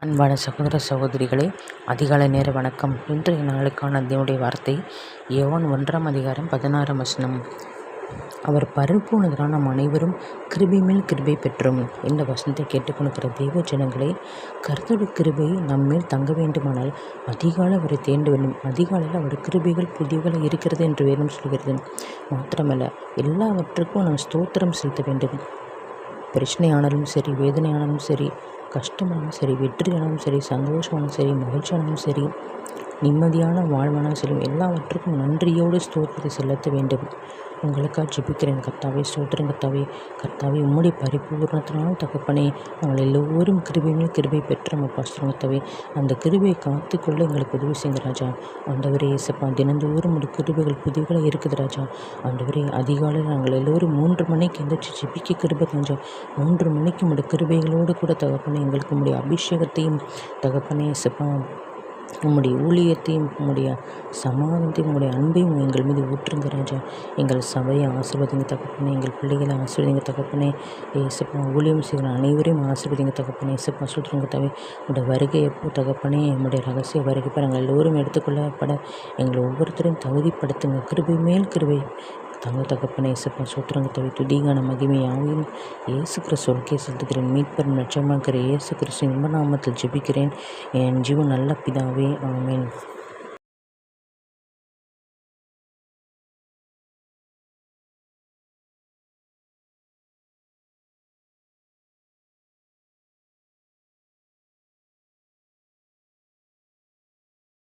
அன்பான சகோதர சகோதரிகளே, அதிகாலை நேர வணக்கம். இன்றைய நாளுக்கான தேவனுடைய வார்த்தை யோவான் 1:16 அவர் பரிபூர்ணரான நாம் அனைவரும் கிருபை மேல் கிருபை பெற்றோம். இந்த வசனத்தை கேட்டுக்கொண்டிருக்கிற தெய்வ ஜனங்களே, கர்த்தருடைய கிருபை நம்மேல் தங்க வேண்டுமானால் அதிகாலை அவரை தேட வேண்டும். அதிகாலையில் அவருடைய கிருபைகள் புதியவைகள் இருக்கிறது என்று வேதம் சொல்கிறது. மாத்திரமல்ல, எல்லாவற்றுக்கும் நாம் ஸ்தோத்திரம் செலுத்த வேண்டும். பிரச்சனையானாலும் சரி, வேதனையானாலும் சரி, கஷ்டமானாலும் சரி, வெற்றியானாலும் சரி, சந்தோஷமானாலும் சரி, மகிழ்ச்சியானாலும் சரி, நிம்மதியான வாழ்வானாலும் சரி, எல்லாவற்றுக்கும் நன்றியோடு ஸ்தோத்திரத்தை செலுத்த வேண்டும். உங்களுக்காக ஜெபிக்கிறேன். கர்த்தாவே, ஸ்தோத்திரம் கர்த்தாவே. கர்த்தாவே, உம்முடைய பரிபூர்ணத்தினாலும் தகப்பனே, நாங்கள் எல்லோரும் கிருபை மேல் கிருபை பெற்றோம் அப்பா. கர்த்தாவே, அந்த கிருபையை காத்துக்கொள்ள எங்களுக்கு உதவி செய்யுங்க ராஜா. ஆண்டவரே இயேசப்பா, தினந்தோறும் ஒரு கிருபைகள் புதியவர்களாக இருக்குது ராஜா. ஆண்டவரே, அதிகாலையில் நாங்கள் எல்லோரும் 3 மணிக்கு எந்திரிச்சு ஜெபிக்க கிருபை தஞ்சோம். 3 மணிக்கு உடைய கிருபைகளோடு கூட தகப்பனே, எங்களுக்கு உடைய அபிஷேகத்தையும் தகப்பனே இயேசப்பா, உம்முடைய ஊழியத்தையும், உம்முடைய சமாதானத்தையும், உம்முடைய அன்பையும் எங்கள் மீது ஊற்றுங்க ராஜா. எங்கள் சபையை ஆசீர்வதிங்க தகப்பனே. எங்கள் பிள்ளைகளை ஆசீர்வதிங்க தகப்பனே. ஏசப்பா, ஊழியம் செய்கிற அனைவரையும் ஆசீர்வதிங்க தகப்பனே. ஏசப்பா, சொல்கிறவங்க தவிர உடைய வருகை எப்போ தகப்பனே, நம்முடைய ரகசிய வருகை நாங்கள் எல்லோரும் எடுத்துக்கொள்ளப்பட எங்களை ஒவ்வொருத்தரையும் தகுதிப்படுத்துங்க. கிருபை மேல் கிருபை தங்க தகப்பனே. இயேசப்பா, சூத்திரங்க தவி துதிகான மகிமை யாவையும் இயேசு கிறிஸ்துவுக்கே செலுத்துகிறேன். மீட்பர் நட்சமாக்கிற இயேசு கிறிஸ்துவின் நாமத்தில் ஜெபிக்கிறேன் என் ஜீவன் நல்ல பிதாவே, ஆமென்.